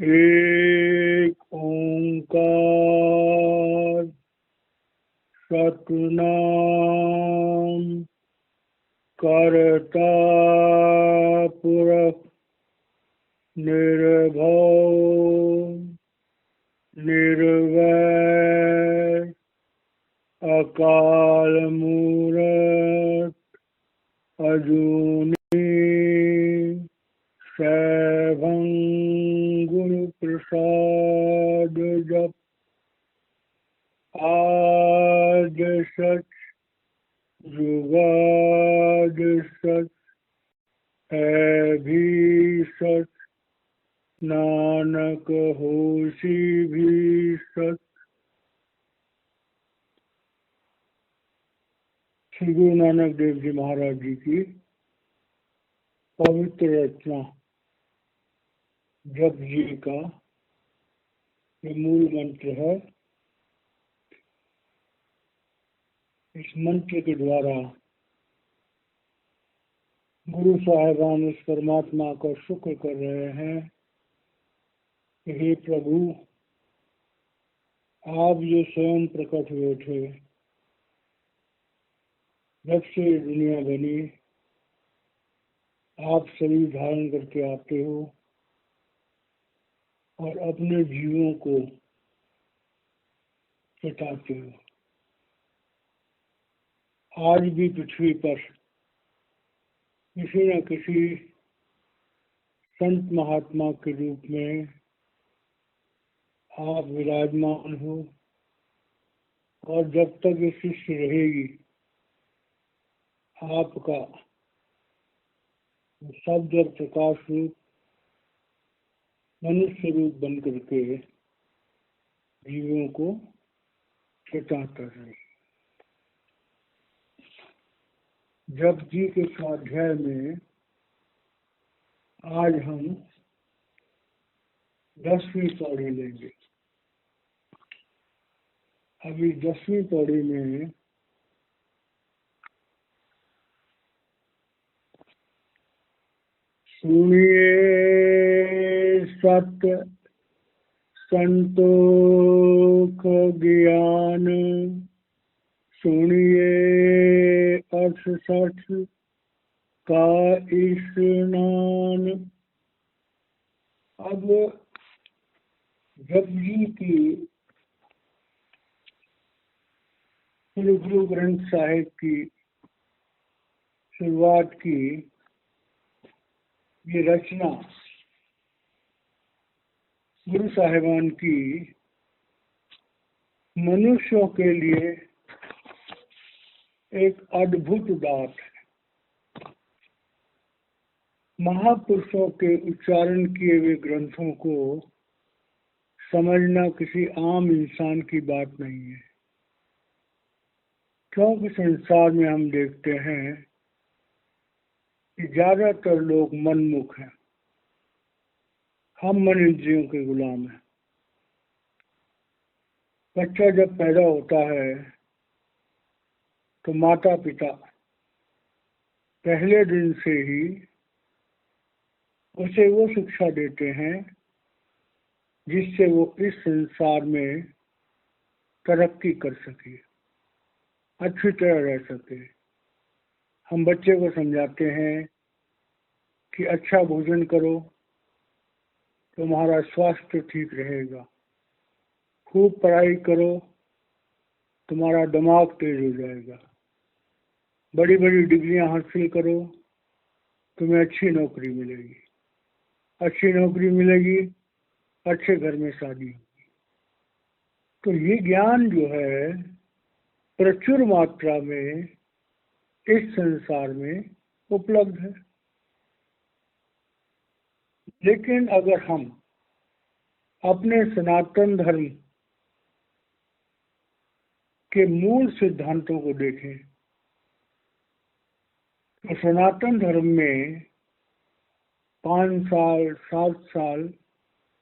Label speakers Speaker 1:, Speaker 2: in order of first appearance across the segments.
Speaker 1: एक ओंकार सतनाम करता पुरख निर्भव निर्वैर अकाल मूरत अजूनी सैभं गुरु प्रसाद जप आज सच जुगाद सच है भी सच नानक होशी भी सच। श्री गुरु नानक देव जी महाराज जी की पवित्र रचना जप जी का ये मूल मंत्र है। इस मंत्र के द्वारा गुरु साहिबान उस परमात्मा का शुक्र कर रहे हैं कि हे प्रभु, आप जो स्वयं प्रकट हुए थे, जब से दुनिया बनी आप शरीर धारण करके आते हो और अपने जीवों को चटाते हो। आज भी पृथ्वी पर किसी न किसी संत महात्मा के रूप में आप विराजमान हो और जब तक ये सृष्टि रहेगी आपका शब्द और प्रकाश रूप मनुष्य रूप बन करके जीवों को चटाता है। जप जी के स्वाध्याय में आज हम 10वीं पौड़ी लेंगे। अभी 10वीं पौड़ी में सुनिए सत्य संतोख ज्ञान, सुनिए अर्थ सठ का स्नान। अब जप जी की श्री गुरु ग्रंथ साहिब की शुरुआत की ये रचना गुरु साहिबान की मनुष्यों के लिए एक अद्भुत दात है। महापुरुषों के उच्चारण किए हुए ग्रंथों को समझना किसी आम इंसान की बात नहीं है, क्योंकि संसार में हम देखते हैं कि ज्यादातर लोग मनमुख हैं। हम मन इंद्रियों के गुलाम हैं। बच्चा जब पैदा होता है तो माता पिता पहले दिन से ही उसे वो शिक्षा देते हैं जिससे वो इस संसार में तरक्की कर सके, अच्छी तरह रह सके। हम बच्चे को समझाते हैं कि अच्छा भोजन करो, तुम्हारा स्वास्थ्य ठीक रहेगा, खूब पढ़ाई करो, तुम्हारा दिमाग तेज हो जाएगा, बड़ी बड़ी डिग्रियां हासिल करो, तुम्हें अच्छी नौकरी मिलेगी, अच्छी नौकरी मिलेगी, अच्छे घर में शादी होगी। तो ये ज्ञान जो है प्रचुर मात्रा में इस संसार में उपलब्ध है। लेकिन अगर हम अपने सनातन धर्म के मूल सिद्धांतों को देखें तो सनातन धर्म में 5 साल 7 साल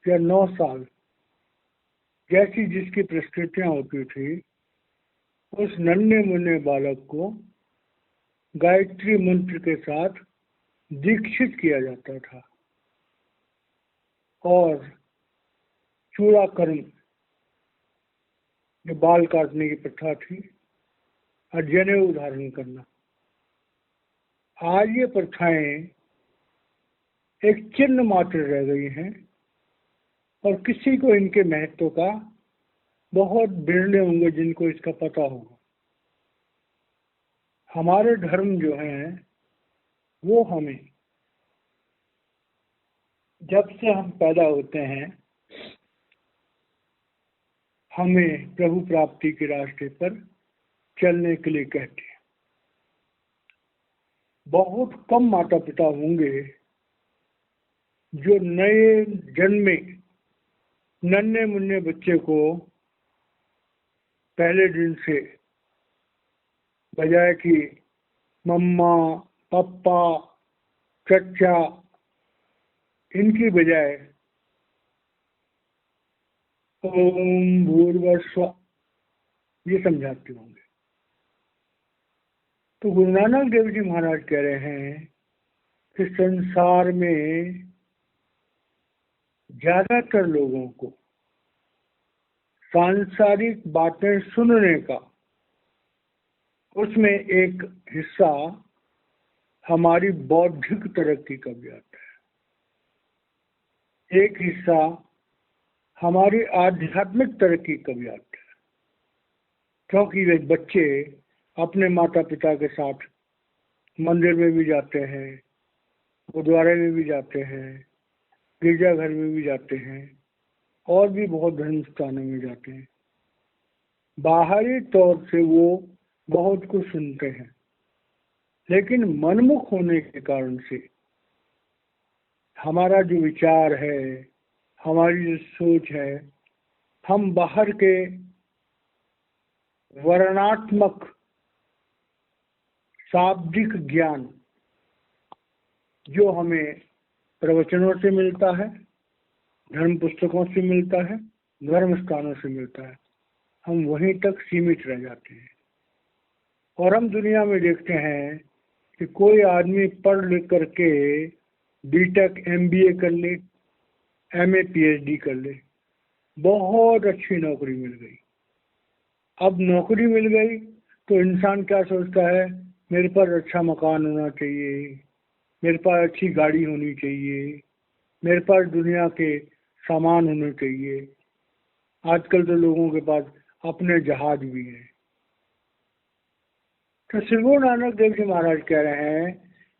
Speaker 1: या 9 साल जैसी जिसकी प्रस्तुतियां होती थी, उस नन्हे मुन्ने बालक को गायत्री मंत्र के साथ दीक्षित किया जाता था और चूड़ा कर्म, जो बाल काटने की प्रथा थी, और जनेऊ धारण करना, आज ये प्रथाएं एक चिन्ह मात्र रह गई हैं और किसी को इनके महत्व का, बहुत बिरले होंगे जिनको इसका पता होगा। हमारे धर्म जो हैं वो हमें, जब से हम पैदा होते हैं, हमें प्रभु प्राप्ति के रास्ते पर चलने के लिए कहते हैं। बहुत कम माता पिता होंगे जो नए जन्मे नन्हे मुन्ने बच्चे को पहले दिन से बजाय कि मम्मा, पापा, चचा, इनकी बजाय ओम भूर्भुवस्सुः ये समझाते होंगे। तो गुरु नानक देव जी महाराज कह रहे हैं कि संसार में ज्यादातर लोगों को सांसारिक बातें सुनने का, उसमें एक हिस्सा हमारी बौद्धिक तरक्की का भी आता है, एक हिस्सा हमारी आध्यात्मिक तरक्की का भी आता है। क्योंकि वे बच्चे अपने माता पिता के साथ मंदिर में भी जाते हैं, गुरुद्वारे में भी जाते हैं, गिरजाघर में भी जाते हैं, और भी बहुत धर्म स्थानों में जाते हैं। बाहरी तौर से वो बहुत कुछ सुनते हैं, लेकिन मनमुख होने के कारण से हमारा जो विचार है, हमारी जो सोच है, हम बाहर के वर्णात्मक शाब्दिक ज्ञान जो हमें प्रवचनों से मिलता है, धर्म पुस्तकों से मिलता है, धर्म स्थानों से मिलता है, हम वहीं तक सीमित रह जाते हैं। और हम दुनिया में देखते हैं कि कोई आदमी पढ़ लिख करके बीटेक एमबीए कर ले, एमए पीएचडी कर ले, बहुत अच्छी नौकरी मिल गई। अब नौकरी मिल गई तो इंसान क्या सोचता है, मेरे पास अच्छा मकान होना चाहिए, मेरे पास अच्छी गाड़ी होनी चाहिए, मेरे पास दुनिया के सामान होने चाहिए। आजकल तो लोगों के पास अपने जहाज भी हैं। तो श्री गुरु नानक देव जी महाराज कह रहे हैं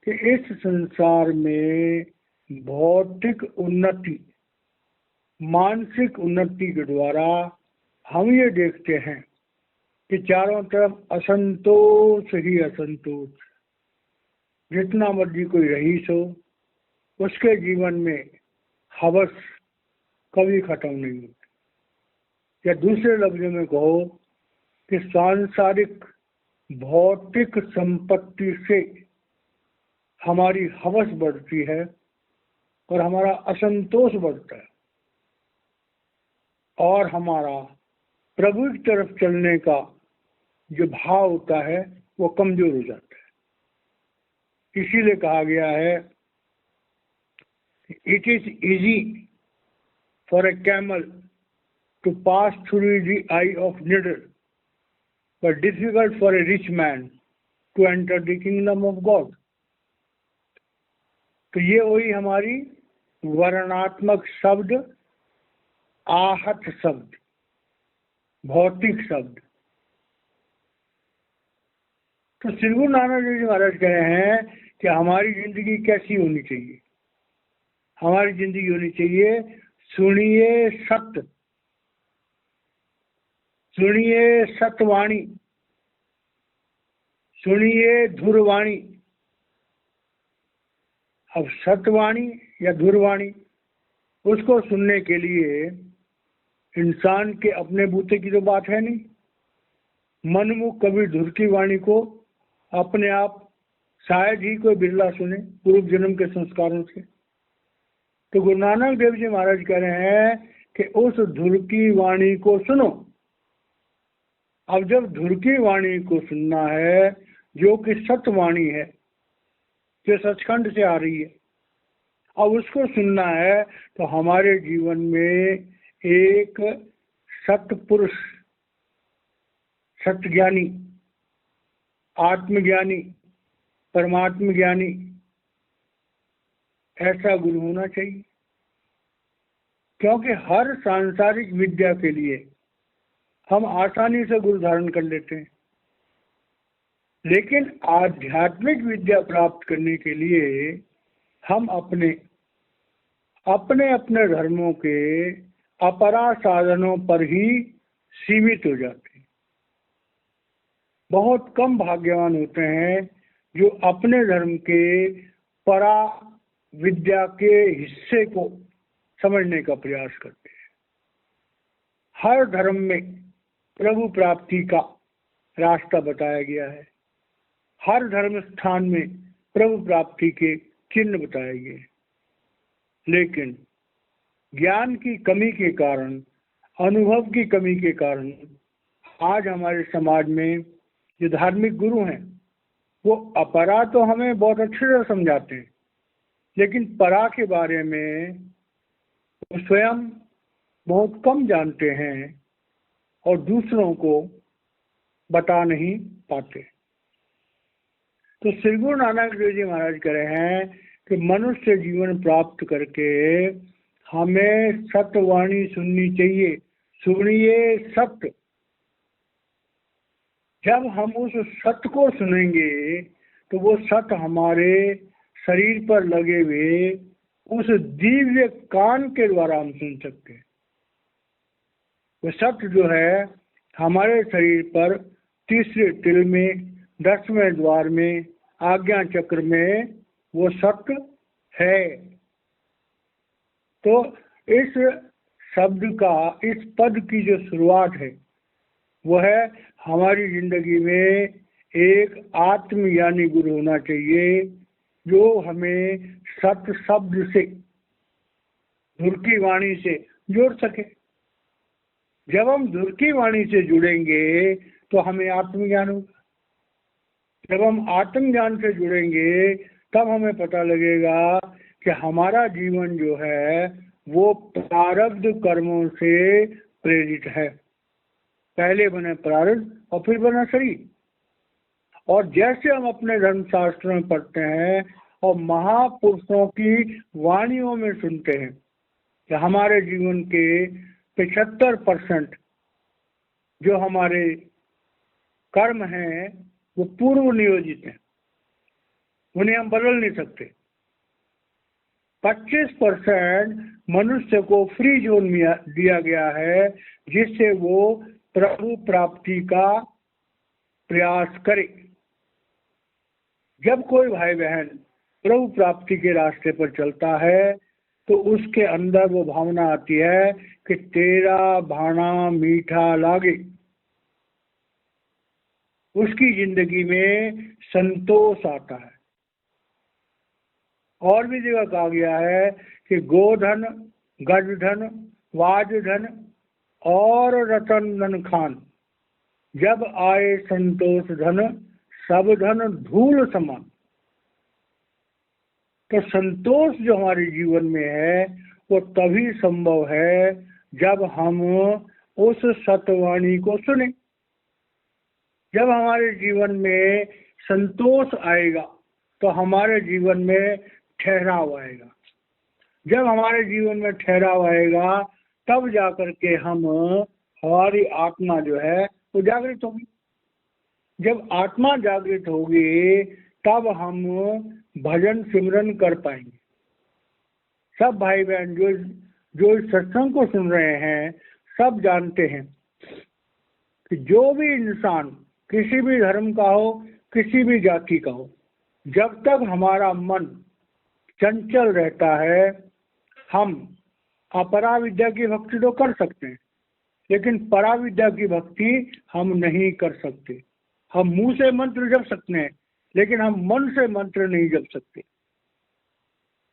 Speaker 1: कि इस संसार में भौतिक उन्नति, मानसिक उन्नति के द्वारा हम ये देखते हैं कि चारों तरफ असंतोष ही असंतोष। जितना मर्जी कोई रईस हो, उसके जीवन में हवस कभी खत्म नहीं होती। या दूसरे लफ्जों में कहो कि सांसारिक भौतिक संपत्ति से हमारी हवस बढ़ती है और हमारा असंतोष बढ़ता है, और हमारा प्रभु की तरफ चलने का जो भाव होता है वो कमजोर हो जाता है। इसीलिए कहा गया है, it is easy for a camel to pass through the eye of needle, but difficult for a rich man to enter the kingdom of God। तो ये वही हमारी वर्णात्मक शब्द, आहत शब्द, भौतिक शब्द। तो श्री गुरु नानक देव जी महाराज कह रहे हैं कि हमारी जिंदगी कैसी होनी चाहिए। हमारी जिंदगी होनी चाहिए, सुनिए सत्य, सुनिए सत्यवाणी, सुनिए धुरवाणी। अब सत्यवाणी या धुरवाणी, उसको सुनने के लिए इंसान के अपने बूते की तो बात है नहीं। मनमुख कभी धुर की वाणी को अपने आप शायद ही कोई बिरला सुने पूर्व जन्म के संस्कारों से। तो गुरु नानक देव जी महाराज कह रहे हैं कि उस धुर की वाणी को सुनो। अब जब धुर की वाणी को सुनना है, जो कि सत्यवाणी है, जो सचखंड से आ रही है, अब उसको सुनना है, तो हमारे जीवन में एक सत्पुरुष, सत्ज्ञानी, आत्मज्ञानी, परमात्म ज्ञानी ऐसा गुरु होना चाहिए। क्योंकि हर सांसारिक विद्या के लिए हम आसानी से गुरु धारण कर लेते हैं, लेकिन आध्यात्मिक विद्या प्राप्त करने के लिए हम अपने अपने अपने धर्मों के अपरा साधनों पर ही सीमित हो जाते हैं। बहुत कम भाग्यवान होते हैं जो अपने धर्म के परा विद्या के हिस्से को समझने का प्रयास करते हैं। हर धर्म में प्रभु प्राप्ति का रास्ता बताया गया है, हर धर्म स्थान में प्रभु प्राप्ति के चिन्ह बताए गए, लेकिन ज्ञान की कमी के कारण, अनुभव की कमी के कारण आज हमारे समाज में जो धार्मिक गुरु हैं वो अपरा तो हमें बहुत अच्छे से समझाते हैं, लेकिन परा के बारे में वो स्वयं बहुत कम जानते हैं और दूसरों को बता नहीं पाते। तो श्री गुरु नानक देव जी महाराज कह रहे हैं कि मनुष्य जीवन प्राप्त करके हमें सत्यवाणी सुननी चाहिए। सुनिए सत्य। जब हम उस सत्य को सुनेंगे तो वो सत्य हमारे शरीर पर लगे हुए उस दिव्य कान के द्वारा हम सुन सकते हैं। वो सत्य जो है हमारे शरीर पर तीसरे तिल में, 10वें द्वार में, आज्ञा चक्र में वो सत्य है। तो इस शब्द का, इस पद की जो शुरुआत है वो है हमारी जिंदगी में एक आत्मज्ञानी गुरु होना चाहिए जो हमें सत्य शब्द से, धुर की वाणी से जोड़ सके। जब हम धुर की वाणी से जुड़ेंगे तो हमें आत्मज्ञान होगा। जब हम आत्मज्ञान से जुड़ेंगे तब हमें पता लगेगा कि हमारा जीवन जो है वो प्रारब्ध कर्मों से प्रेरित है। पहले बने प्रारब्ध और फिर बना शरीर। और जैसे हम अपने धर्मशास्त्रों में पढ़ते हैं और महापुरुषों की वाणियों में सुनते हैं कि हमारे जीवन के 75% जो हमारे कर्म हैं वो पूर्व नियोजित हैं, उन्हें हम बदल नहीं सकते। 25% मनुष्य को फ्री जोन दिया गया है जिससे वो प्रभु प्राप्ति का प्रयास करे। जब कोई भाई बहन प्रभु प्राप्ति के रास्ते पर चलता है तो उसके अंदर वो भावना आती है कि तेरा भाना मीठा लागे। उसकी जिंदगी में संतोष आता है। और भी जगह कहा गया है कि गोधन, गजधन, वाजधन और रतन धन खान, जब आए संतोष धन, सब धन धूल समान। तो संतोष जो हमारे जीवन में है वो तभी संभव है जब हम उस सतवाणी को सुने। जब हमारे जीवन में संतोष आएगा तो हमारे जीवन में ठहराव आएगा। जब हमारे जीवन में ठहराव आएगा तब जाकर के हमारी आत्मा जो है वो जागृत होगी। जब आत्मा जागृत होगी तब हम भजन सिमरन कर पाएंगे। सब भाई बहन जो इस सत्संग को सुन रहे हैं सब जानते हैं कि जो भी इंसान किसी भी धर्म का हो, किसी भी जाति का हो, जब तक हमारा मन चंचल रहता है हम अपरा विद्या की भक्ति तो कर सकते हैं, लेकिन परा विद्या की भक्ति हम नहीं कर सकते। हम मुंह से मंत्र जप सकते हैं लेकिन हम मन से मंत्र नहीं जप सकते।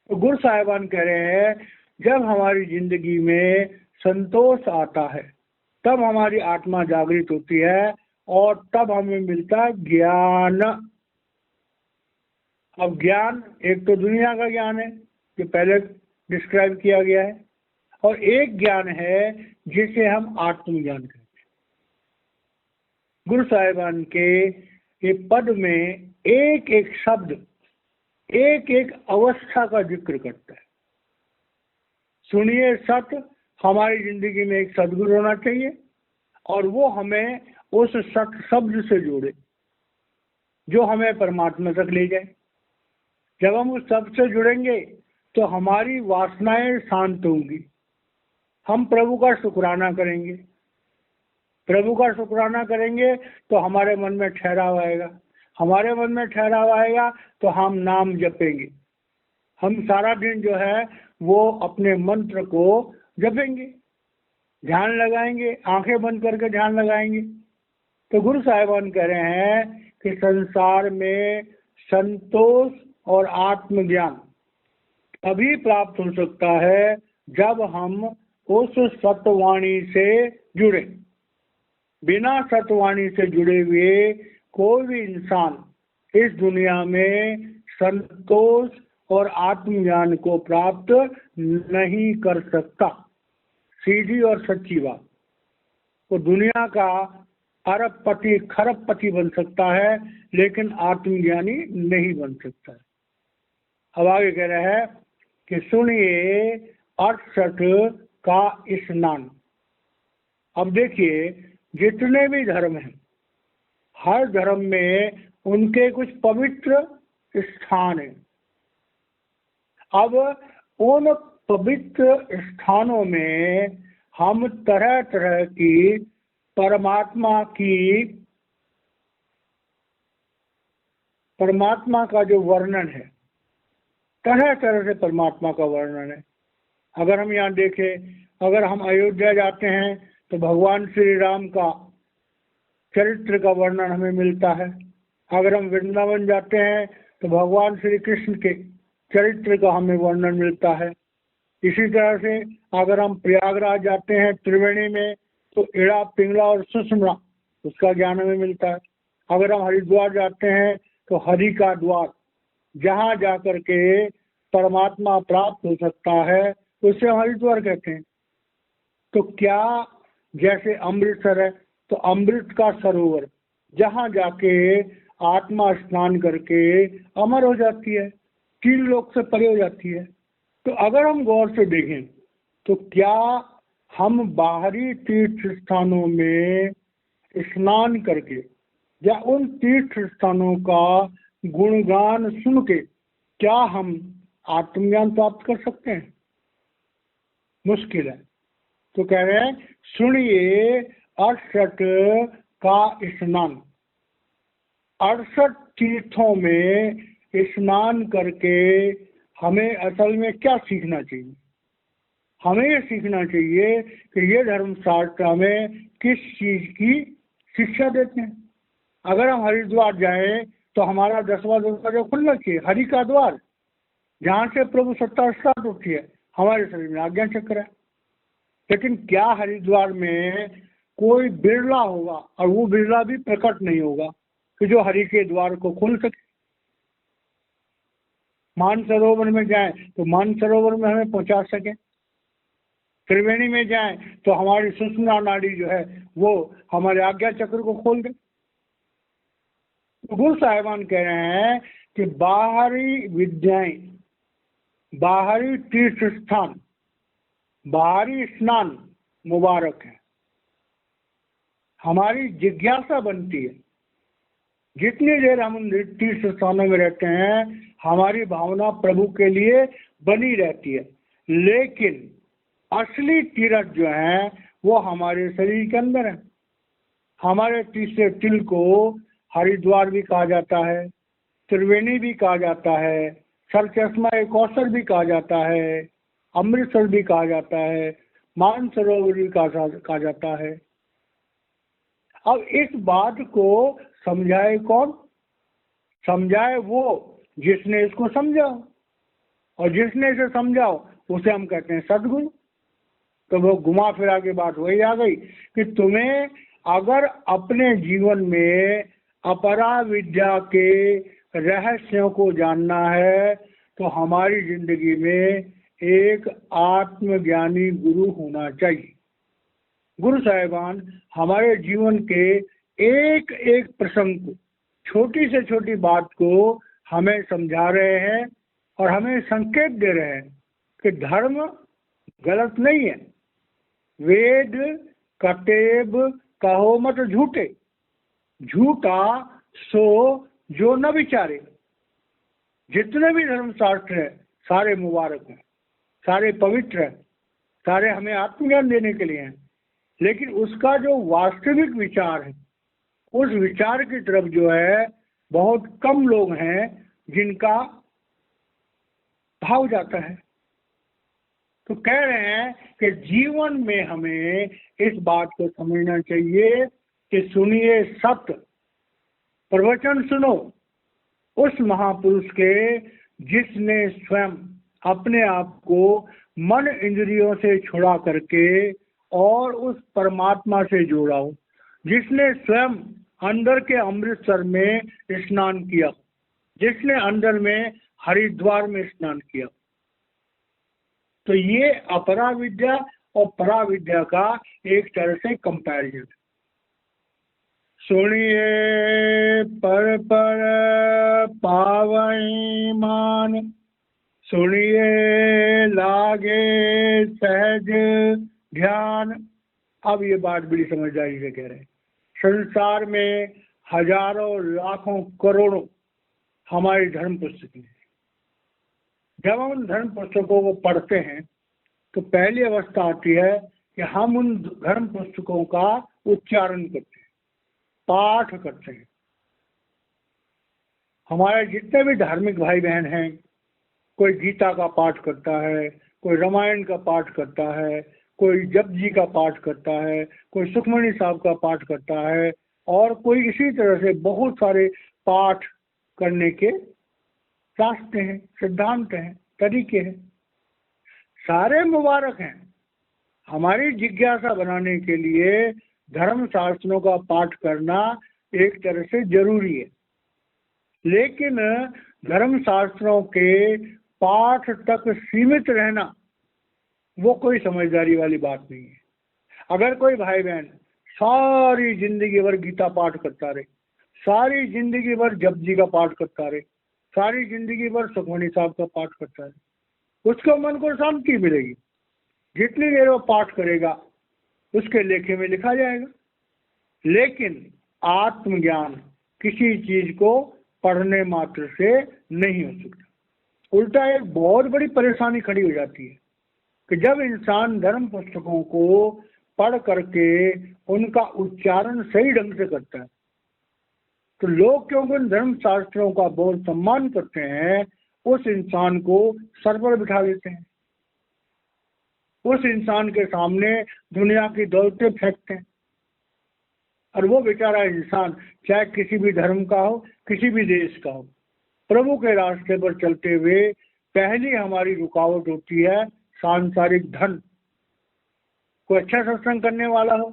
Speaker 1: तो गुरु साहिबान कह रहे हैं जब हमारी जिंदगी में संतोष आता है तब हमारी आत्मा जागृत होती है और तब हमें मिलता है ज्ञान। अब ज्ञान एक तो दुनिया का ज्ञान है जो पहले डिस्क्राइब किया गया है, और एक ज्ञान है जिसे हम आत्मज्ञान कहते हैं। गुरु साहिबान के ये पद में एक एक शब्द एक एक अवस्था का जिक्र करता है। सुनिए सत्य, हमारी जिंदगी में एक सदगुरु होना चाहिए और वो हमें उस सत्य शब्द से जोड़े जो हमें परमात्मा तक ले जाए। जब हम उस शब्द से जुड़ेंगे तो हमारी वासनाएं शांत होंगी, हम प्रभु का शुक्राना करेंगे। प्रभु का शुक्राना करेंगे तो हमारे मन में ठहराव आएगा, हमारे मन में ठहराव आएगा तो हम नाम जपेंगे। हम सारा दिन जो है वो अपने मंत्र को जपेंगे, ध्यान लगाएंगे, आंखें बंद करके ध्यान लगाएंगे। तो गुरु साहिबान कह रहे हैं कि संसार में संतोष और आत्मज्ञान तभी प्राप्त हो सकता है जब हम उस सत्यवाणी से जुड़े। बिना सत्यवाणी से जुड़े हुए कोई भी इंसान इस दुनिया में संतोष और आत्मज्ञान को प्राप्त नहीं कर सकता। सीधी और सच्ची बात। वो दुनिया का अरबपति खरबपति बन सकता है लेकिन आत्मज्ञानी नहीं बन सकता है। अब आगे कह रहा है कि सुनिए 68 का स्नान। अब देखिए जितने भी धर्म हैं, हर धर्म में उनके कुछ पवित्र स्थान हैं। अब उन पवित्र स्थानों में हम तरह तरह की परमात्मा का जो वर्णन है, तरह तरह से परमात्मा का वर्णन है। अगर हम यहाँ देखें, अगर हम अयोध्या जाते हैं तो भगवान श्री राम का चरित्र का वर्णन हमें मिलता है। अगर हम वृंदावन जाते हैं तो भगवान श्री कृष्ण के चरित्र का हमें वर्णन मिलता है। इसी तरह से अगर हम प्रयागराज जाते हैं त्रिवेणी में तो इड़ा पिंगला और सुषमला उसका ज्ञान हमें मिलता है। अगर हम हरिद्वार जाते हैं तो हरि का द्वार, जहाँ जाकर के परमात्मा प्राप्त हो सकता है उसे हम हरिद्वार कहते हैं। तो क्या जैसे अमृतसर है तो अमृत का सरोवर, जहाँ जाके आत्मा स्नान करके अमर हो जाती है, 3 लोक से परे हो जाती है। तो अगर हम गौर से देखें तो क्या हम बाहरी तीर्थ स्थानों में स्नान करके या उन तीर्थ स्थानों का गुणगान सुन के क्या हम आत्मज्ञान प्राप्त कर सकते हैं? मुश्किल है। तो कह रहे हैं सुनिए 68 का स्नान। 68 तीर्थों में स्नान करके हमें असल में क्या सीखना चाहिए? हमें ये सीखना चाहिए कि ये धर्मशास्त्र हमें किस चीज की शिक्षा देते हैं। अगर हम हरिद्वार जाएं तो हमारा 10वां दरवाजा खुलना चाहिए, हरि का द्वार, जहाँ से प्रभु सत्ता स्टार्ट होती है। हमारे शरीर में आज्ञा चक्र है। लेकिन क्या हरिद्वार में कोई बिरला होगा, और वो बिरला भी प्रकट नहीं होगा कि जो हरि के द्वार को खोल सके? मानसरोवर में जाएं तो मानसरोवर में हमें पहुंचा सके। त्रिवेणी में जाएं तो हमारी सुषुम्ना नाड़ी जो है वो हमारे आज्ञा चक्र को खोल दे। तो गुरु साहिबान कह रहे हैं कि बाहरी विद्याएं, बाहरी तीर्थ स्थान, बाहरी स्नान मुबारक है। हमारी जिज्ञासा बनती है। जितनी देर हम उन तीर्थ स्थानों में रहते हैं हमारी भावना प्रभु के लिए बनी रहती है। लेकिन असली तीर्थ जो है वो हमारे शरीर के अंदर है। हमारे तीसरे तिल को हरिद्वार भी कहा जाता है, त्रिवेणी भी कहा जाता है, सरचश्मा कौशल भी कहा जाता है, अमृतसर भी कहा जाता है, मानसरोवर भी कहा जाता है। अब इस बात को समझाए कौन? समझाए वो जिसने इसको समझाओ, और जिसने इसे समझाओ उसे हम कहते हैं सदगुरु। तो वो घुमा फिरा के बात वही आ गई कि तुम्हें अगर अपने जीवन में अपरा विद्या के रहस्यों को जानना है तो हमारी जिंदगी में एक आत्मज्ञानी गुरु होना चाहिए। गुरु साहिबान हमारे जीवन के एक एक प्रसंग को, छोटी से छोटी बात को हमें समझा रहे हैं और हमें संकेत दे रहे हैं कि धर्म गलत नहीं है। वेद कतेब कहो मत झूठे, झूठा सो जो न विचारे। जितने भी धर्म शास्त्र है सारे मुबारक हैं, सारे पवित्र हैं, सारे हमें आत्मज्ञान देने के लिए हैं, लेकिन उसका जो वास्तविक विचार है, उस विचार की तरफ जो है बहुत कम लोग हैं जिनका भाव जाता है। तो कह रहे हैं कि जीवन में हमें इस बात को समझना चाहिए कि सुनिए सत्य, प्रवचन सुनो उस महापुरुष के जिसने स्वयं अपने आप को मन इंद्रियों से छुड़ा करके और उस परमात्मा से जोड़ा हो, जिसने स्वयं अंदर के अमृतसर में स्नान किया, जिसने अंदर में हरिद्वार में स्नान किया। तो ये अपरा विद्या और परा विद्या का एक तरह से कंपैरिजन। सुनिए पर पर पावई मान, सुनिए लागे सहज ध्यान। अब ये बात बड़ी समझदारी से कह रहे हैं। संसार में हजारों लाखों करोड़ों हमारी धर्म पुस्तक हैं। जब हम उन धर्म पुस्तकों को पढ़ते हैं तो पहली अवस्था आती है कि हम उन धर्म पुस्तकों का उच्चारण करते हैं, पाठ करते हैं। हमारे जितने भी धार्मिक भाई बहन हैं, कोई गीता का पाठ करता है, कोई रामायण का पाठ करता है, कोई जप जी का पाठ करता है, कोई सुखमणि साहब का पाठ करता है, और कोई इसी तरह से बहुत सारे पाठ करने के रास्ते हैं, सिद्धांत हैं, तरीके हैं। सारे मुबारक हैं। हमारी जिज्ञासा बनाने के लिए धर्म शास्त्रों का पाठ करना एक तरह से जरूरी है, लेकिन धर्म शास्त्रों के पाठ तक सीमित रहना वो कोई समझदारी वाली बात नहीं है। अगर कोई भाई बहन सारी जिंदगी भर गीता पाठ करता रहे, सारी जिंदगी भर जप जी का पाठ करता रहे, सारी जिंदगी भर सुखमणि साहब का पाठ करता रहे, उसको मन को शांति मिलेगी। जितनी देर वो पाठ करेगा उसके लेखे में लिखा जाएगा। लेकिन आत्मज्ञान किसी चीज को पढ़ने मात्र से नहीं हो सकता। उल्टा एक बहुत बड़ी परेशानी खड़ी हो जाती है कि जब इंसान धर्म पुस्तकों को पढ़ करके उनका उच्चारण सही ढंग से करता है तो लोग क्योंकि उन धर्म शास्त्रों का बहुत सम्मान करते हैं, उस इंसान को सर पर बिठा देते हैं, उस इंसान के सामने दुनिया की दौलतें फेंकते हैं। और वो बेचारा इंसान चाहे किसी भी धर्म का हो, किसी भी देश का हो, प्रभु के रास्ते पर चलते हुए पहली हमारी रुकावट होती है सांसारिक धन। कोई अच्छा सत्संग करने वाला हो,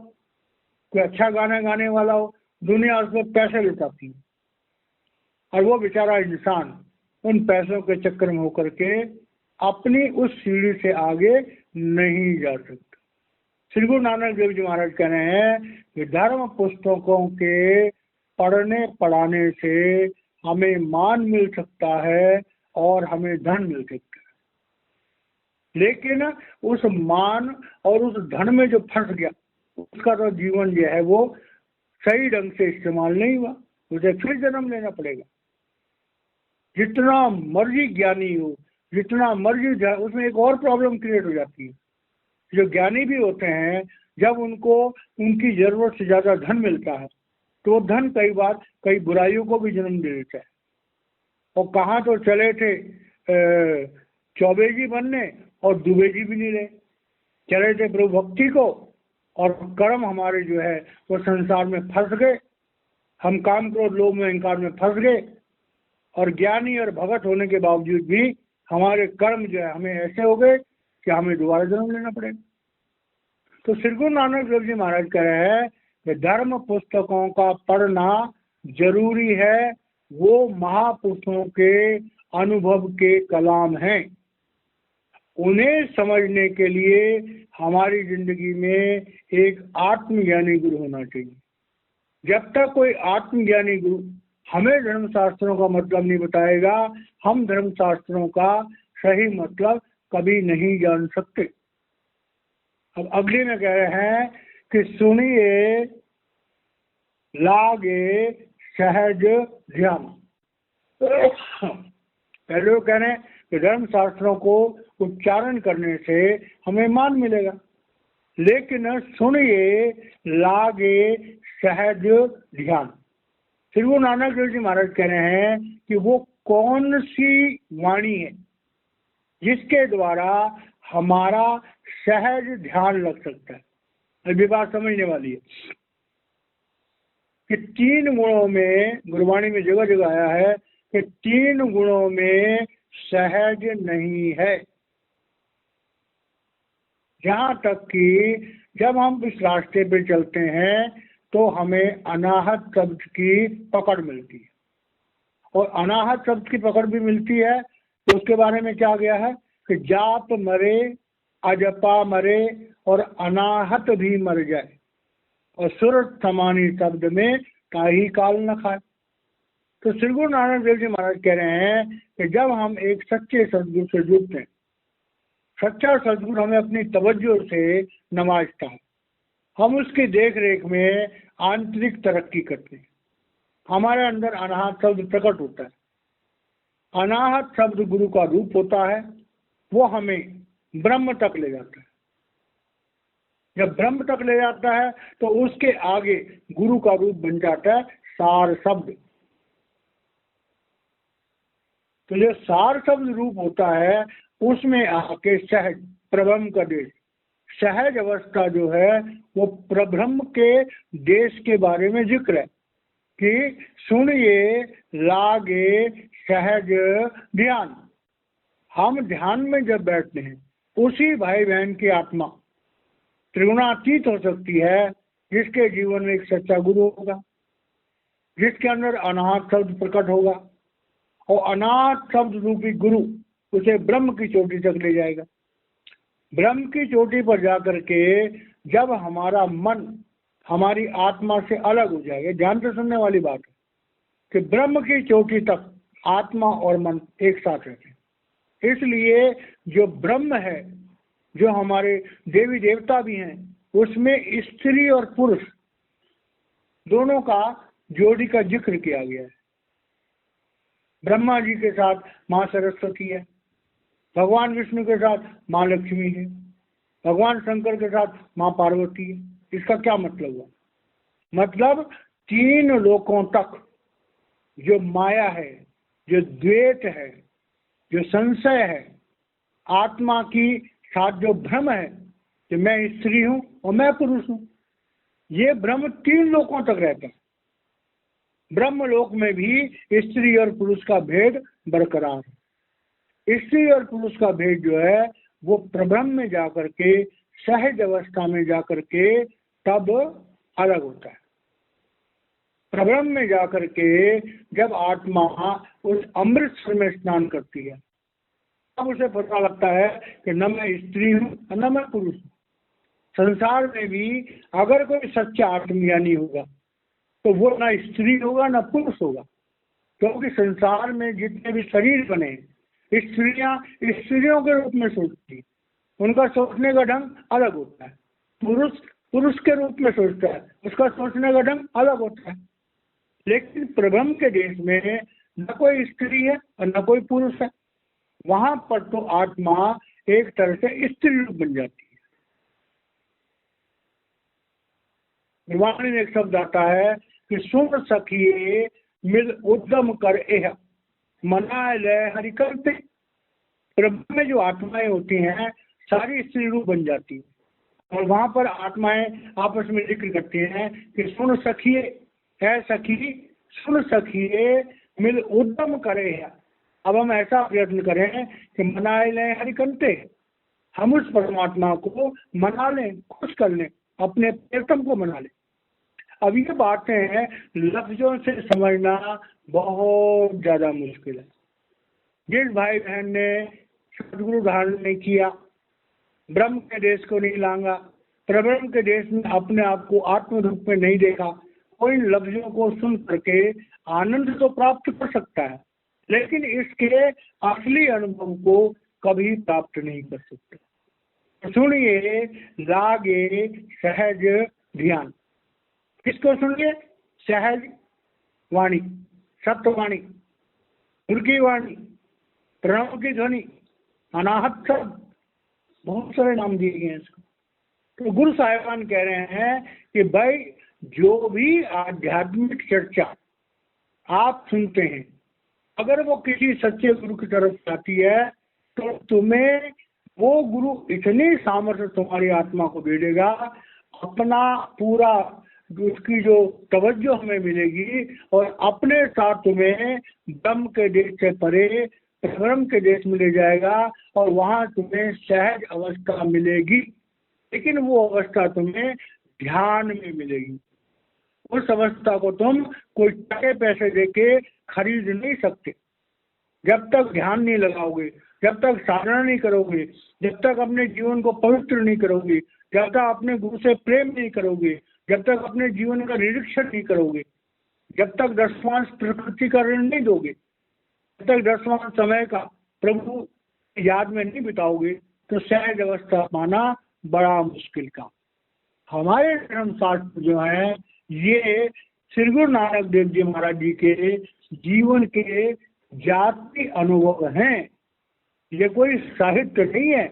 Speaker 1: कोई अच्छा गाना गाने वाला हो, दुनिया उसमें पैसे लुटाती है और वो बेचारा इंसान उन पैसों के चक्कर में होकर के अपनी उस सीढ़ी से आगे नहीं जा सकता। श्री गुरु नानक देव जी महाराज कह रहे हैं कि धर्म पुस्तकों के पढ़ने पढ़ाने से हमें मान मिल सकता है और हमें धन मिल सकता है, लेकिन उस मान और उस धन में जो फंस गया उसका तो जीवन जो है वो सही ढंग से इस्तेमाल नहीं हुआ, उसे फिर जन्म लेना पड़ेगा। जितना मर्जी ज्ञानी हो, जितना मर्जी जाए, उसमें एक और प्रॉब्लम क्रिएट हो जाती है। जो ज्ञानी भी होते हैं, जब उनको उनकी जरूरत से ज्यादा धन मिलता है तो धन कई बार कई बुराइयों को भी जन्म दे देता है। और कहाँ तो चले थे चौबे जी बनने और दुबे जी भी नहीं रहे, चले थे प्रभु भक्ति को और कर्म हमारे जो है वो संसार में फंस गए। हम काम क्रोध लोभ में अहंकार में फंस गए और ज्ञानी और भगत होने के बावजूद भी हमारे कर्म जो है हमें ऐसे हो गए कि हमें दोबारा जन्म लेना पड़ेगा। तो श्री गुरु नानक देव जी महाराज कह रहे हैं कि धर्म पुस्तकों का पढ़ना जरूरी है। वो महापुरुषों के अनुभव के कलाम हैं। उन्हें समझने के लिए हमारी जिंदगी में एक आत्मज्ञानी गुरु होना चाहिए। जब तक कोई आत्मज्ञानी गुरु हमें धर्मशास्त्रों का मतलब नहीं बताएगा, हम धर्मशास्त्रों का सही मतलब कभी नहीं जान सकते। अब अगले में कह रहे हैं कि सुनिए लागे सहज ध्यान। पहले वो कह रहे हैं कि धर्मशास्त्रों को उच्चारण करने से हमें मान मिलेगा, लेकिन सुनिए लागे सहज ध्यान। फिर वो नानक देव जी महाराज कह रहे हैं कि वो कौन सी वाणी है जिसके द्वारा हमारा सहज ध्यान लग सकता है। अभी बात समझने वाली है कि 3 गुणों में, गुरबाणी में जगह जगह आया है कि 3 गुणों में सहज नहीं है। जहां तक कि जब हम इस रास्ते पे चलते हैं तो हमें अनाहत शब्द की पकड़ मिलती है, और अनाहत शब्द की पकड़ भी मिलती है तो उसके बारे में क्या गया है कि जाप मरे, अजपा मरे और अनाहत भी मर जाए, और सुरत समानी शब्द में काही काल न खाए। तो श्री गुरु नानक देव जी महाराज कह रहे हैं कि जब हम एक सच्चे सदगुरु से जुड़ते हैं, सच्चा सदगुरु हमें अपनी तवज्जो से नवाजता है, हम उसकी देख रेख में आंतरिक तरक्की करते हैं, हमारे अंदर अनाहत शब्द प्रकट होता है। अनाहत शब्द गुरु का रूप होता है, वो हमें ब्रह्म तक ले जाता है। जब ब्रह्म तक ले जाता है तो उसके आगे गुरु का रूप बन जाता है सार शब्द। तो जो सार शब्द रूप होता है उसमें आके सहज प्रब्रह्म का देश, सहज अवस्था जो है वो प्रब्रह्म के देश के बारे में जिक्र है कि सुनिए लागे सहज ध्यान। हम ध्यान में जब बैठते हैं उसी भाई बहन की आत्मा त्रिगुणातीत हो सकती है जिसके जीवन में एक सच्चा गुरु होगा, जिसके अंदर अनाहत शब्द प्रकट होगा, और अनाहत शब्द रूपी गुरु उसे ब्रह्म की चोटी तक ले जाएगा। ब्रह्म की चोटी पर जाकर के जब हमारा मन हमारी आत्मा से अलग हो जाएगा, ध्यान से सुनने वाली बात है कि ब्रह्म की चोटी तक आत्मा और मन एक साथ रहते हैं। इसलिए जो ब्रह्म है, जो हमारे देवी देवता भी हैं, उसमें स्त्री और पुरुष दोनों का जोड़ी का जिक्र किया गया है। ब्रह्मा जी के साथ माँ सरस्वती है, भगवान विष्णु के साथ माँ लक्ष्मी है, भगवान शंकर के साथ माँ पार्वती है। इसका क्या मतलब हुआ? मतलब 3 लोकों तक जो माया है, जो द्वेष है, जो संशय है, आत्मा की साथ जो भ्रम है कि मैं स्त्री हूं और मैं पुरुष हूं, ये भ्रम 3 लोकों तक रहता है। ब्रह्म लोक में भी स्त्री और पुरुष का भेद बरकरार है। स्त्री और पुरुष का भेद जो है वो प्रब्रह्म में जाकर के, सहज अवस्था में जाकर के तब अलग होता है। प्रब्रह्म में जाकर के जब आत्मा उस अमृत सर में स्नान करती है तब उसे पता लगता है कि न मैं स्त्री हूँ न मैं पुरुष हूँ। संसार में भी अगर कोई सच्चा आत्मज्ञानी होगा तो वो ना स्त्री होगा ना पुरुष होगा, क्योंकि संसार में जितने भी शरीर बने स्त्रियां स्त्रियों के रूप में सोचती, उनका सोचने का ढंग अलग होता है। पुरुष पुरुष के रूप में सोचता है, उसका सोचने का ढंग अलग होता है। लेकिन प्रब्रह्म के देश में न कोई स्त्री है और न कोई पुरुष है, वहां पर तो आत्मा एक तरह से स्त्री रूप बन जाती है। गुरबाणी में एक शब्द आता है कि सुन सखिए मिल उद्यम कर एह मनाए ले हरि करते। प्रब्रह्म में जो आत्माएं होती हैं सारी स्त्री रूप बन जाती है, और वहां पर आत्माएं आपस में जिक्र करती हैं कि सुन सखिए, है सखी सुन सखिए मिल उद्यम करे। अब हम ऐसा प्रयत्न करें कि मनाए लें हरिकंते, हम उस परमात्मा को मना लें, खुश कर लें, अपने प्रियतम को मना लें। अब ये बातें लफ्जों से समझना बहुत ज्यादा मुश्किल है। जिस भाई बहन ने सदगुरु धारण नहीं किया, ब्रह्म के देश को नहीं लांगा, प्रब्रह्म के देश में अपने आप को आत्म रूप में नहीं देखा, कोई लफ्जों को सुन करके आनंद तो प्राप्त कर सकता है, लेकिन इसके असली अनुभव को कभी प्राप्त नहीं कर सकता। तो सुनिए, लागे सहज ध्यान। किसको सुनिए? सहज वाणी, सत्यवाणी, उनकी वाणी, प्रणव की ध्वनि, अनाहत शब्द, बहुत सारे नाम दिए गए हैं इसको। तो गुरु साहिबान कह रहे हैं कि भाई जो भी आध्यात्मिक चर्चा आप सुनते हैं, अगर वो किसी सच्चे गुरु की तरफ जाती है तो तुम्हें वो गुरु इतनी सामर्थ्य तुम्हारी आत्मा को दे देगा, अपना पूरा उसकी जो तवज्जो हमें मिलेगी और अपने साथ तुम्हें ब्रह्म के देश से परे ब्रह्म के देश में ले जाएगा और वहां तुम्हें सहज अवस्था मिलेगी। लेकिन वो अवस्था तुम्हें ध्यान में मिलेगी। उस अवस्था को तुम कोई टके पैसे देके खरीद नहीं सकते। जब तक ध्यान नहीं लगाओगे, जब तक साधना नहीं करोगे, जब तक अपने जीवन को पवित्र नहीं करोगे, जब तक अपने गुरु से प्रेम नहीं करोगे, जब तक अपने जीवन का निरीक्षण नहीं करोगे, जब तक दसवां प्रकृति का ऋण नहीं दोगे, जब तक दसवां समय का प्रभु याद में नहीं बिताओगे, तो सहज अवस्था पाना बड़ा मुश्किल काम। हमारे धर्मशास्त्र जो है ये श्री गुरु नानक देव जी महाराज जी के जीवन के जाति अनुभव हैं। ये कोई साहित्य नहीं है,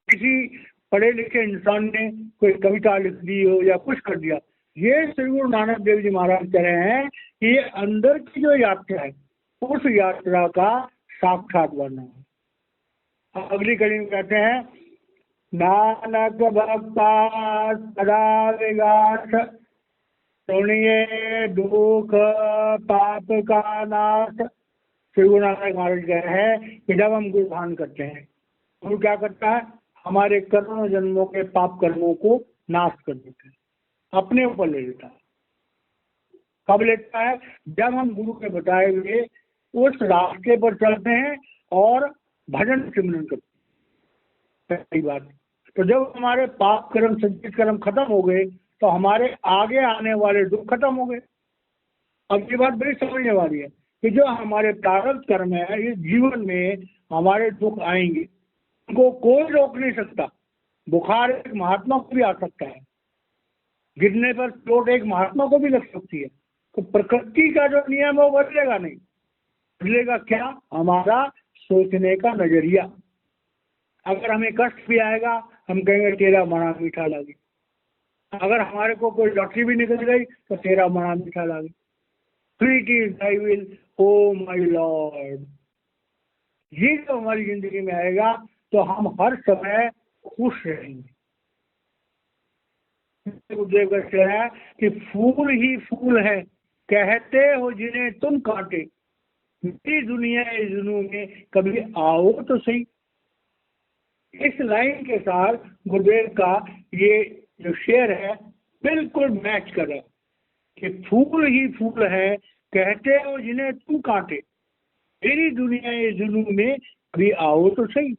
Speaker 1: किसी पढ़े लिखे इंसान ने कोई कविता लिख दी हो या कुछ कर दिया। ये श्री गुरु नानक देव जी महाराज कह रहे हैं कि ये अंदर की जो यात्रा है उस यात्रा का साक्षात वर्णन है। अगली कड़ी में कहते हैं, नानक भक्ता सदा विगास, सुनिए दुख पाप का नाश। श्री गुरु नानक महाराज कह रहे हैं कि जब हम गुरु धारण करते हैं, गुरु क्या करता है? हमारे करोड़ों जन्मों के पाप कर्मों को नाश कर देता है, अपने ऊपर ले लेता है। कब लेता है? जब हम गुरु के बताए हुए उस रास्ते पर चलते हैं और भजन सिमरन करते हैं। पहली बात। तो जब हमारे पाप कर्म संचित कर्म खत्म हो गए तो हमारे आगे आने वाले दुख खत्म हो गए। अब ये बात बड़ी समझने वाली है कि जो हमारे प्रारब्ध कर्म है, इस जीवन में हमारे दुख आएंगे, उनको कोई रोक नहीं सकता। बुखार एक महात्मा को भी आ सकता है, गिरने पर चोट एक महात्मा को भी लग सकती है। तो प्रकृति का जो नियम है वो बदलेगा नहीं। बदलेगा क्या? हमारा सोचने का नजरिया। अगर हमें कष्ट भी आएगा हम कहेंगे तेरा मना मीठा लगे। अगर हमारे को कोई लॉटरी भी निकल गई तो तेरा मना मीठा लगे। Sweet is thy will o my lord. ये जो हमारी जिंदगी में आएगा तो हम हर समय खुश रहेंगे। गुरुदेव कहते हैं कि फूल ही फूल है, कहते हो जिन्हें तुम काटे, मेरी दुनिया इस जुनून में कभी आओ तो सही। इस लाइन के साथ गुरुदेव का ये जो शेर है बिल्कुल मैच कर रहा है कि फूल ही फूल है, कहते हो जिन्हें तुम काटे, मेरी दुनिया इस जुनून में कभी आओ तो सही।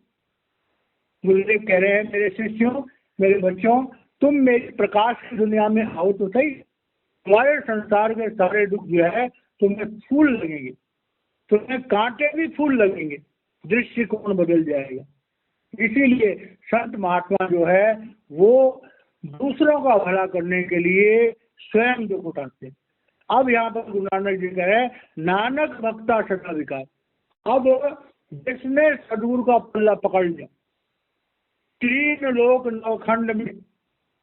Speaker 1: गुरुदेव कह रहे हैं, मेरे शिष्यों, मेरे बच्चों, तुम मेरे प्रकाश की दुनिया में आओ तो सही। तुम्हारे संसार के सारे दुख जो है तुम्हें फूल लगेंगे, तुम्हें कांटे भी फूल लगेंगे, दृष्टिकोण बदल जाएगा। इसीलिए संत महात्मा जो है वो दूसरों का भला करने के लिए स्वयं दुख उठाते हैं। अब यहाँ पर गुरु नानक जी कह रहे हैं, नानक भक्ता सदा विकास। अब जिसने सदगुरु का पल्ला पकड़ लिया, तीन लोक नवखंड में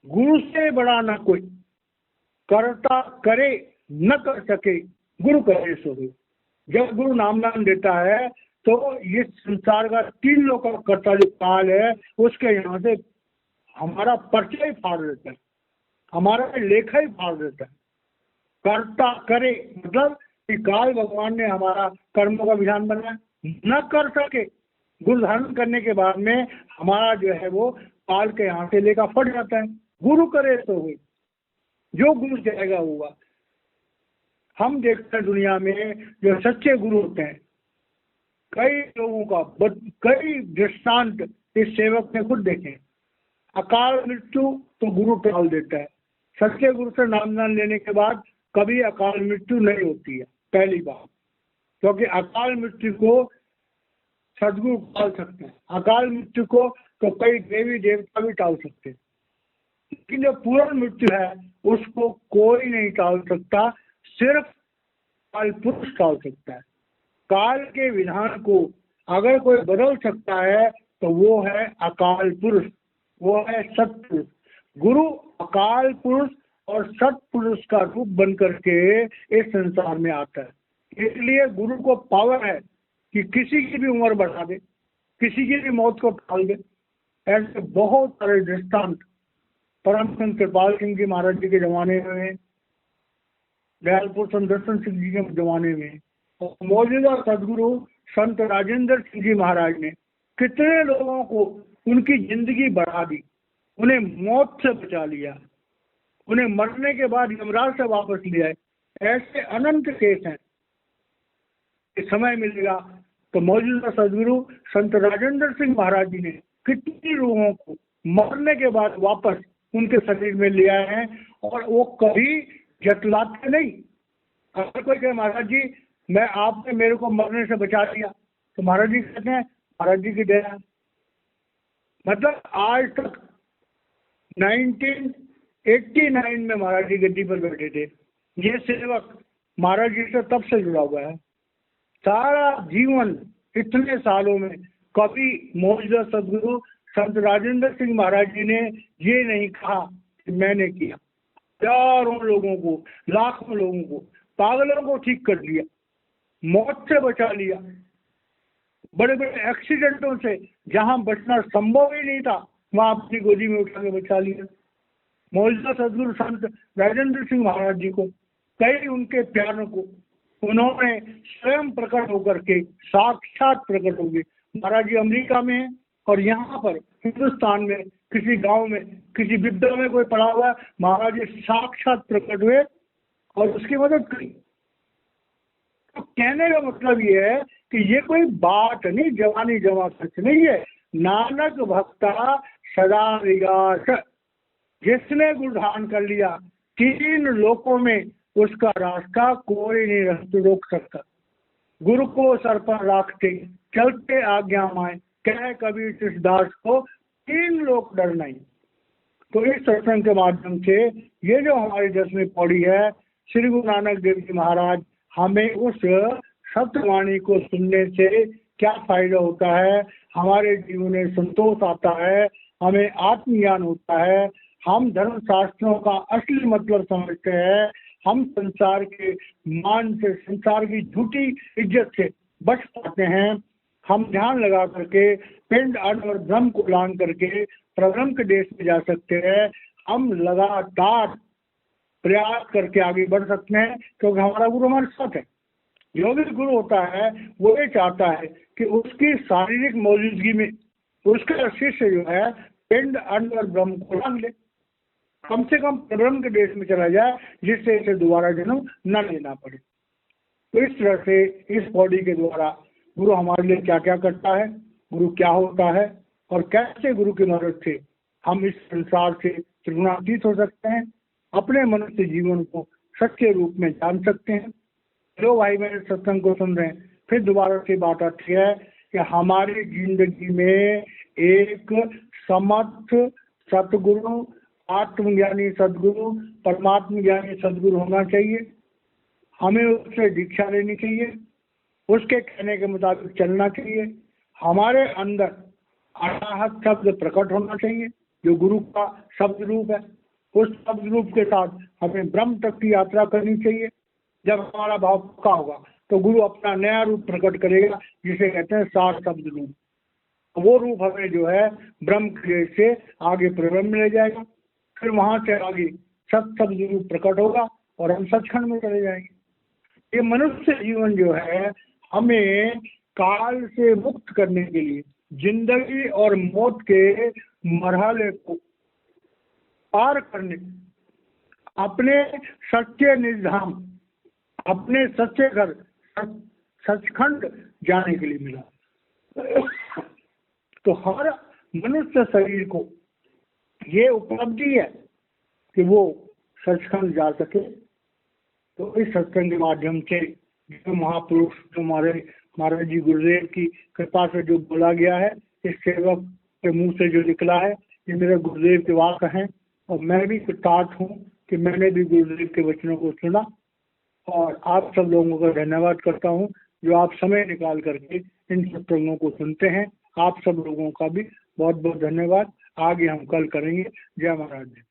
Speaker 1: गुरु से बड़ा न कोई, करता करे न कर सके, गुरु करे सो गई। जब गुरु नाम देता है तो ये संसार का तीन लोग का करता जो काल है उसके यहाँ से हमारा परिचय ही फाड़ देता है, हमारा लेखा ही फाड़ देता है। करता करे मतलब कि काल भगवान ने हमारा कर्मों का विधान बनाया, न कर सके, गुरु धारण करने के बाद में हमारा जो है वो काल के यहाँ से लेखा फट जाता है। गुरु करे तो हुई, जो गुरु जाएगा हुआ। हम देखते हैं दुनिया में जो सच्चे गुरु होते हैं कई लोगों का कई दृष्टांत इस सेवक ने खुद देखे। अकाल मृत्यु तो गुरु टाल देता है। सच्चे गुरु से नाम दान लेने के बाद कभी अकाल मृत्यु नहीं होती है, पहली बात, क्योंकि अकाल मृत्यु को सदगुरु टाल सकते हैं। अकाल मृत्यु को तो कई देवी देवता भी टाल सकते हैं, लेकिन जो पूर्ण मृत्यु है उसको कोई नहीं टाल सकता, सिर्फ काल पुरुष टाल सकता है। काल के विधान को अगर कोई बदल सकता है तो वो है अकाल पुरुष, वो है सत्पुरुष। गुरु अकाल पुरुष और सत्पुरुष का रूप बन करके इस संसार में आता है। इसलिए गुरु को पावर है कि किसी की भी उम्र बढ़ा दे, किसी की भी मौत को टाल दे। ऐसे बहुत सारे दृष्टांत परम संत कृपाल सिंह जी महाराज जी के जमाने में, दयालपुर संत दर्शन सिंह जी के जमाने में, और मौजूदा सदगुरु संत राजेंद्र सिंह जी महाराज ने कितने लोगों को उनकी जिंदगी बढ़ा दी, उन्हें मौत से बचा लिया, उन्हें मरने के बाद यमराज से वापस लिया है। ऐसे अनंत केस हैं। समय मिलेगा तो मौजूदा सदगुरु संत राजेंद्र सिंह महाराज जी ने कितनी लोगों को मरने के बाद वापस उनके शरीर में लिया है, और वो कभी जतलाते नहीं। अगर कोई कहे महाराज जी मैं आपने मेरे को मरने से बचा दिया, तो महाराज जी कहते हैं महाराज जी की दया। मतलब आज तक 1989 में महाराज जी गद्दी पर बैठे थे। ये सेवक महाराज जी से तब से जुड़ा हुआ है। सारा जीवन इतने सालों में कभी मौजूदा सदगुरु संत राजेंद्र सिंह महाराज जी ने ये नहीं कहा कि मैंने किया। हजारों लोगों को, लाखों लोगों को, पागलों को ठीक कर दिया, मौत से बचा लिया, बड़े बड़े एक्सीडेंटों से जहां बचना संभव ही नहीं था वहां अपनी गोदी में उठा के बचा लिया। मौजूदा सदगुरु संत राजेंद्र सिंह महाराज जी को, कई उनके प्यारों को उन्होंने स्वयं प्रकट होकर के साक्षात प्रकट हो गए। महाराज जी अमेरिका में हैं और यहाँ पर हिंदुस्तान में किसी गांव में किसी विद्या में कोई पड़ा हुआ, महाराज जी साक्षात प्रकट हुए और उसकी मदद करी। तो कहने का मतलब ये है कि ये कोई बात नहीं, जवानी जमा सच नहीं है। नानक भक्ता सदा विगास, जिसने गुरु धारण कर लिया 3 लोकों में उसका रास्ता कोई नहीं रोक सकता। गुरु को सर पर रखते चलते आज्ञा माए, कह कबीर इस दास को 3 लोक डर नहीं। तो इस सत्संग के माध्यम से ये जो हमारी 10वीं पौड़ी है, श्री गुरु नानक देव जी महाराज हमें उस सत्यवाणी को सुनने से क्या फायदा होता है, हमारे जीवन में संतोष आता है, हमें आत्मज्ञान होता है, हम धर्म शास्त्रों का असली मतलब समझते हैं, हम संसार के मान से, संसार की झूठी इज्जत से बच पाते हैं। हम ध्यान लगा करके पिंड अन्न और ब्रह्म को लान करके प्रब्रह्म के देश में जा सकते हैं। हम लगातार प्रयास करके आगे बढ़ सकते हैं, क्योंकि हमारा गुरु हमारे साथ है। जो भी गुरु होता है वो ये चाहता है कि उसकी शारीरिक मौजूदगी में उसका शिष्य जो है पिंड अन्न और ब्रह्म को लान ले, कम से कम प्रब्रह्म के देश में चला जाए, जिससे इसे दोबारा जन्म न लेना पड़े। तो इस तरह से इस पौड़ी के द्वारा गुरु हमारे लिए क्या क्या करता है, गुरु क्या होता है, और कैसे गुरु की मदद से हम इस संसार से त्रिगुणातीत हो सकते हैं, अपने मनुष्य जीवन को सच्चे रूप में जान सकते हैं। जो भाई मेरे सत्संग को सुन रहे हैं, फिर दोबारा से बात आती है कि हमारी जिंदगी में एक समर्थ सतगुरु, आत्मज्ञानी सदगुरु, परमात्म ज्ञानी सदगुरु होना चाहिए। हमें उससे दीक्षा लेनी चाहिए, उसके कहने के मुताबिक चलना चाहिए। हमारे अंदर अनाहत शब्द प्रकट होना चाहिए, जो गुरु का शब्द रूप है। उस शब्द रूप के साथ हमें ब्रह्म तक की यात्रा करनी चाहिए। जब हमारा भाव पक्का होगा तो गुरु अपना नया रूप प्रकट करेगा, जिसे कहते हैं सार शब्द रूप। वो रूप हमें जो है ब्रह्म के से आगे प्रब्रह्म में ले जाएगा, फिर वहां से आगे सत शब्द रूप प्रकट होगा और हम सचखंड में चले जाएंगे। ये मनुष्य जीवन जो है हमें काल से मुक्त करने के लिए, जिंदगी और मौत के मरहले को पार करने, अपने सच्चे निज धाम, अपने सच्चे घर, सचखंड जाने के लिए मिला। तो हर मनुष्य शरीर को ये उपलब्धि है कि वो सचखंड जा सके। तो इस सत्संग के माध्यम से जो महापुरुष, जो हमारे महाराज जी गुरुदेव की कृपा से जो बोला गया है, इस सेवक के मुंह से जो निकला है, ये मेरे गुरुदेव के वाक हैं। और मैं भी कृतार्थ हूँ कि मैंने भी गुरुदेव के वचनों को सुना। और आप सब लोगों का धन्यवाद करता हूँ जो आप समय निकाल करके इन सत्संगों को सुनते हैं। आप सब लोगों का भी बहुत बहुत धन्यवाद। आगे हम कल करेंगे। जय महाराज जी।